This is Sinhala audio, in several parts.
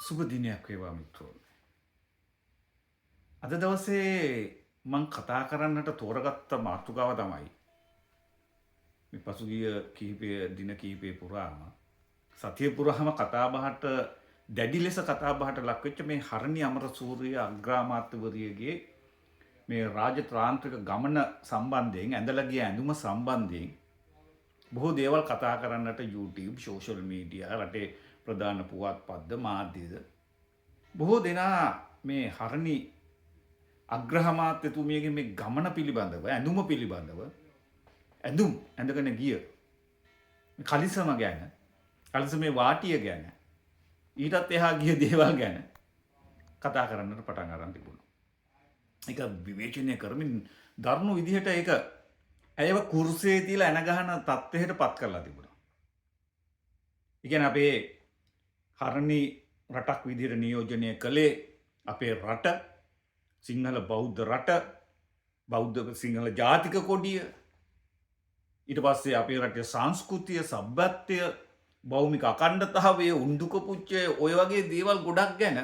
සුබ දිනයක් වේවා මිත්‍රෝ. අද දවසේ මං කතා කරන්නට තෝරගත්ත මාතෘකාව තමයි මේ පසුගිය දින කීපය පුරාම සතිය පුරාම කතාබහට දැඩි ලෙස කතාබහට ලක්වෙච්ච මේ හරණි අමරසූරිය අග්‍රාමාත්‍යවරියගේ මේ රාජතාන්ත්‍රික ගමන සම්බන්ධයෙන් ඇඳලා ගිය ඇඳුම සම්බන්ධයෙන් බොහෝ දේවල් කතා කරන්නට YouTube, social media, රටේ ප්‍රධාන පුවත් පද්ද මාධ්‍යද බොහෝ දෙනා මේ හරණි අග්‍රහමාත්‍යතුමියගේ මේ ගමන පිළිබඳව ඇඳුම පිළිබඳව ඇඳුම් ඇඳගෙන ගිය කලිසම ගැන කලිසමේ වාටිය ගැන ඊටත් එහා ගිය දේවල් ගැන කතා කරන්නට පටන් අරන් තිබුණා. ඒක විවේචනය කරමින් දරුණු විදිහට ඒක ඇයව කුර්සියේ තියලා එන ගහන තත්ත්වයට පත් කරලා තිබුණා. ඒ කියන්නේ අපේ හරණි රටක් විදිහට නියෝජනය කළේ අපේ රට සිංහල බෞද්ධ රට බෞද්ධ සිංහල ජාතික කොඩිය ඊට පස්සේ අපේ රටේ සංස්කෘතිය සભ્યත්වය භෞමික අඛණ්ඩතාවය උණ්ඩුක පුච්චය ඔය වගේ දේවල් ගොඩක් ගැන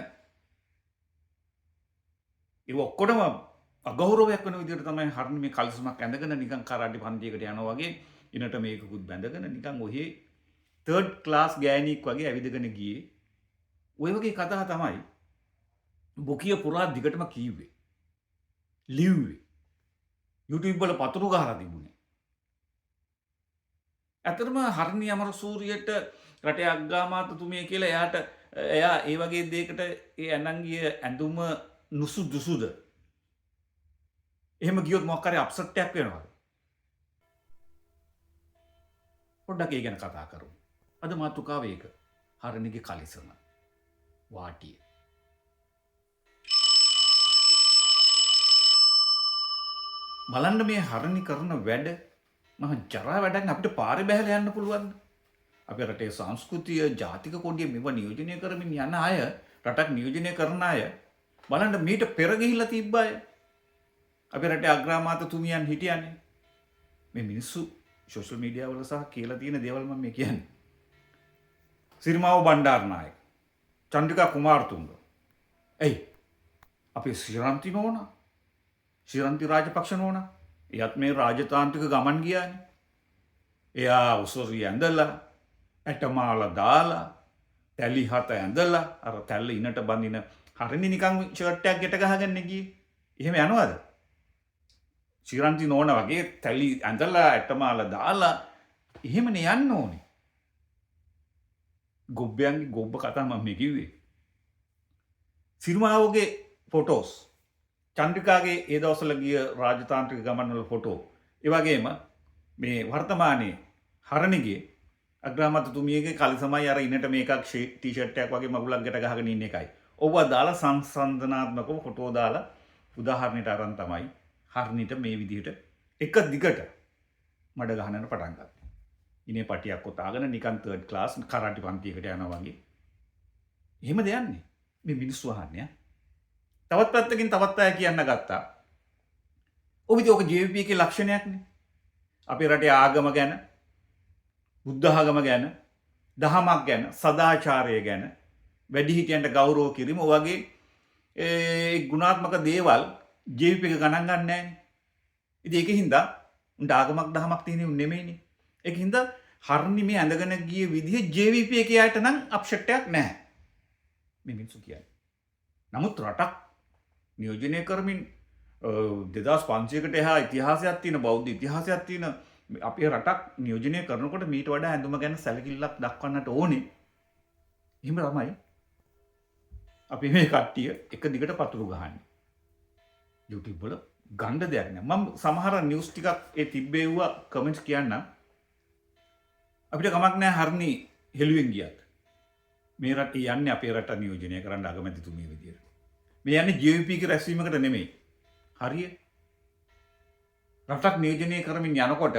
ඒ ඔක්කොටම අගෞරවයක් වෙන විදිහට තමයි හරණි මේ කල්සමක් ඇඳගෙන නිකන් කරාටි පන්තියකට යනවා වගේ ඉනට මේකකුත් බැඳගෙන නිකන් ඔහේ තර්ඩ් ක්ලාස් ගෑණියෙක් වගේ ඇවිදගෙන ගියේ ඔය වගේ කතා තමයි බොකිය පුරා දිගටම කීවේ ලිව්වේ YouTube වල පතුරු ගහලා තිබුණේ. ඇත්තටම හරණි අමරසූරියට රටේ අග්‍රාමාත්‍යතුමිය කියලා එයා ඒ වගේ දෙයකට ඒ අනංගිය ඇඳුම නුසුදුසුද? එහෙම ගියොත් මොකක් හරි අප්සෙට් එකක් වෙනවද? පොඩ්ඩක් ඒ ගැන කතා කරමු. අද මාතෘකාව ඒක. හරණිගේ කලිසම වාටිය. බලන්න මේ හරණි කරන වැඩ මහ ජරා වැඩක් අපිට පාරේ බහැලා යන්න පුළුවන්. අපේ රටේ සංස්කෘතිය ජාතික කොඩිය මෙව නියෝජනය කරමින් යන අය රටක් නියෝජනය කරන අය බලන්න මීට පෙර ගිහිල්ලා තිබ්බ අය අපේ රටේ අග්‍රාමාත්‍යතුමියන් හිටියන්නේ. මේ මිනිස්සු සෝෂල් මීඩියා වල සහ කියලා තියෙන දේවල් මම මේ කියන්නේ. සිරිමාව බණ්ඩාරනායක, චන්ද්‍රිකා කුමාරතුංග. එයි අපේ ශ්‍රීරන්ති නෝනා ශිරන්ති රාජපක්ෂ නෝනා එයත් මේ රාජතාන්ත්‍රික ගමන් ගියානේ. එයා උසොරිය ඇඳලා ඇටමාල දාලා තැලි හත ඇඳලා අර තැල්ල ඉනට බඳින හරිනේ නිකන් ෂර්ට් එකක් ගෙට ගහගෙන ගියේ. එහෙම යනවද? ශිරන්ති නෝනා වගේ තැලි ඇඳලා ඇටමාල දාලා එහෙමනේ යන්න ඕනේ. ගොබ්බයන්ගේ ගොබ්බ කතා මම මේ කිව්වේ. සිරිමාවගේ ෆොටෝස් චන්ද්‍රිකාගේ ඒ දවස්වල ගිය රාජතාන්ත්‍රික ගමන්වල ෆොටෝ ඒ වගේම මේ වර්තමානයේ හරණිගේ අග්‍රාමාත්‍යතුමියගේ කලිසමයි අර ඉන්නට මේකක් ටී-ෂර්ට් එකක් වගේ මගුලක් ගැට ගහගෙන ඉන්න එකයි. ඔව්වා දාලා සංසන්දනාත්මකව ෆොටෝ දාලා උදාහරණයට අරන් තමයි හරණිට මේ විදිහට එක දිගට මඩ ගහන්නට පටන් ගත්තා. ඉනේ පටියක් කොටාගෙන නිකන් තර්ඩ් ක්ලාස් කරාටි පන්තියකට යනවා වගේ. එහෙමද යන්නේ? මේ මිනිස්සු අහන්නේ. තවත් පැත්තකින් තවත් අය කියන්න ගත්තා. ඔබ ඔක JVP එකේ ලක්ෂණයක්නේ. අපේ රටේ ආගම ගැන, බුද්ධ ආගම ගැන, දහමක් ගැන, සදාචාරය ගැන, වැඩිහිටියන්ට ගෞරව කිරීම වගේ ගුණාත්මක දේවල් JVP එක ගණන් ගන්න නැහැනේ. ඉතින් ඒකින්ද උන්ට ආගමක් දහමක් තියෙන්නේ නෙමෙයිනේ. ඒකින්ද හරණි මේ ඇඳගෙන ගිය විදිහ JVP එකේ අයට නම් අප්සෙට් එකක් නැහැ. මේ මිනිස්සු කියන්නේ. නමුත් රටක් නියෝජනය කරමින් 2500කට එහා ඉතිහාසයක් තියෙන බෞද්ධ ඉතිහාසයක් තියෙන අපේ රටක් නියෝජනය කරනකොට මීට වඩා ඇඳුම ගැන සැලකිල්ලක් දක්වන්නට ඕනේ. එහෙම තමයි අපි මේ කට්ටිය එක දිගට පතුරු ගහන්නේ. YouTube වල ගණ්ඩ දෙයක් නෑ. මම සමහර නිවුස් ටිකක් ඒ තිබ්බේවුවා කමෙන්ට්ස් කියන්න. අපිට කමක් නෑ හරණි හෙළුවෙන් ගියත්. මේ රටේ යන්නේ අපේ රට නියෝජනය කරන්න අගමැතිතුමිය විදියට. මේ යන්නේ JVP එක රැස්වීමකට නෙමෙයි. හරිය. රටක් නියෝජනය කරමින් යනකොට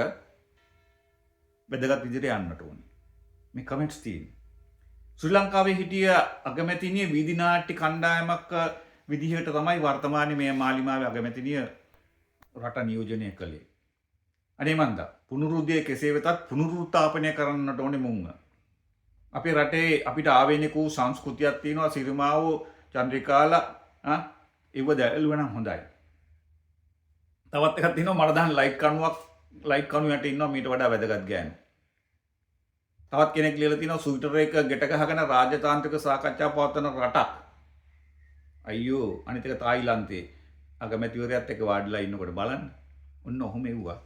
වැදගත් විදිහට යන්නට ඕනේ. මේ කමෙන්ට්ස් තියෙන්නේ. ශ්‍රී ලංකාවේ හිටිය අගමැතිනිය වීදි නාට්‍ය කණ්ඩායමක් විදිහට තමයි වර්තමානයේ මේ මාලිමාවේ අගමැතිනිය රට නියෝජනය කළේ. අනේ මන්දා පුනරුද්දේ කෙසේ වෙතත් පුනරුත්ථාපනය කරන්නට ඕනේ මුංග. අපේ රටේ අපිට ආවේනික වූ සංස්කෘතියක් තියෙනවා සිරිමාව චන්ද්‍රිකාලා ඒව දැල්ුව නම් හොඳයි. තවත් එකක් තියෙනවා මට දාන්න ලයිට් කණුව යට ඉන්නවා මීට වඩා වැදගත් ගෑනු. තවත් කෙනෙක් ලියලා තියෙනවා ස්විටර් එක ගෙට ගහගෙන රාජතාන්ත්‍රික සාකච්ඡා පවත්වන රටක්. අයියෝ අනිත් එක තායිලන්තේ අගමැතිවරයාත් එක්ක වාඩිලා ඉන්නකොට බලන්න. ඔන්න ඔහොම එව්වා.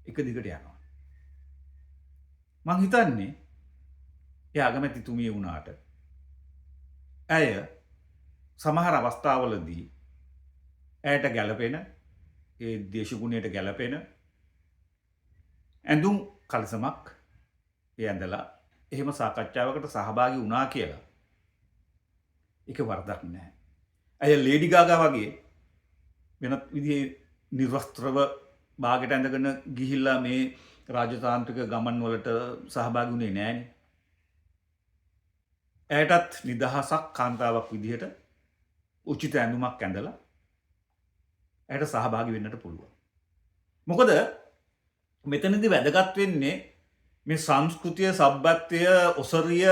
එක දිගට යනවා. මං හිතන්නේ ඒ අගමැතිතුමිය වුණාට ඇය සමහර අවස්ථාවලදී ඇයට ගැළපෙන ඒ දේශගුණයට ගැළපෙන ඇඳුම් කලසමක් ඒ ඇඳලා එහෙම සාකච්ඡාවකට සහභාගී වුණා කියලා ඒක වරදක් නැහැ. ඇය ලේඩි ගාගා වගේ වෙනත් විදිහේ නිර්වස්ත්‍රව බාගෙට ඇඳගෙන ගිහිල්ලා මේ රාජතාන්ත්‍රික ගමන් වලට සහභාගී වුණේ නෑනේ. ඇයටත් නිදහසක් කාන්තාවක් විදිහට උචිත ඇඳුමක් ඇඳලා ඇයට සහභාගී වෙන්නට පුළුවන්. මොකද මෙතනදී වැදගත් වෙන්නේ මේ සංස්කෘතිය, සભ્યත්වය, ඔසරිය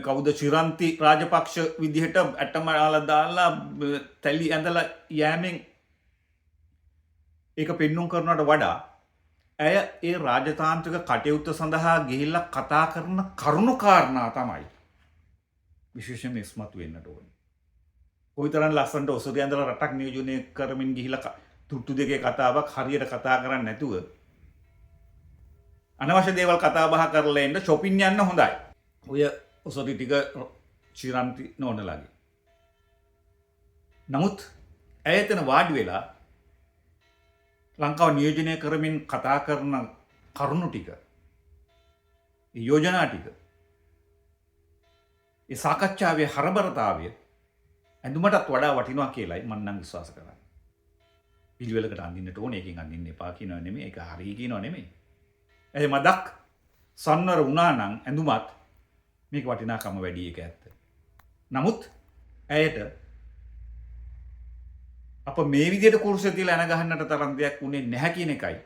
කවුද චිරන්ති රාජපක්ෂ විදිහට ඇටමලා දාලා තැලි ඇඳලා යෑමෙන් ඒක පෙන්눔 කරනවට වඩා ඇය ඒ රාජතාන්ත්‍රික කටයුත්ත සඳහා ගිහිල්ලා කතා කරන කරුණු කාරණා තමයි විශේෂයෙන්ම ඉස්මතු වෙන්නට ඕනේ. කොයිතරම් ලස්සනට ඔසරිය ඇඳලා රටක් නියෝජනය කරමින් ගිහිල්ලා තුට්ටු දෙකේ කතාවක් හරියට කතා කරන්නේ නැතුව අනවශ්‍ය දේවල් කතා බහ කරලා එන්න shopping යන්න හොඳයි. ඔය ඔසරි ටික චිරන්ති නෝනලාගේ. නමුත් ඇය එතන වාඩි වෙලා ලංකාව නියෝජනය කරමින් කතා කරන කරුණු ටික, යෝජනා ටික, ඒ සාකච්ඡාවේ හරබරතාවය ඇඳුමටත් වඩා වටිනවා කියලායි මම නම් විශ්වාස කරන්නේ. පිළිවෙලකට අඳින්නට ඕනේ, එකකින් අඳින්න එපා කියනව නෙමෙයි, ඒක හරිය කියනව නෙමෙයි. ඒ මදක් සන්නර වුණා නම් ඇඳුමත් මේක වටිනාකම වැඩි එක ඇත්ත. නමුත් ඇයට අප මේ විදිහට කුරුසෙ තියලා එන ගහන්නට තරම් දෙයක් උනේ නැහැ කියන එකයි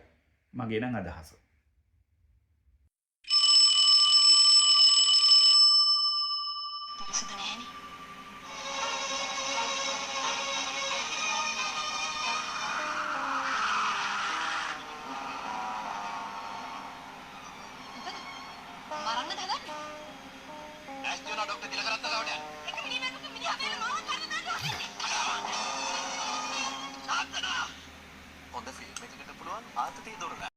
මගේ නම් අදහස. හොඳ ෆිල්ම් එකකට පුළුවන් ආතතිය දොරලා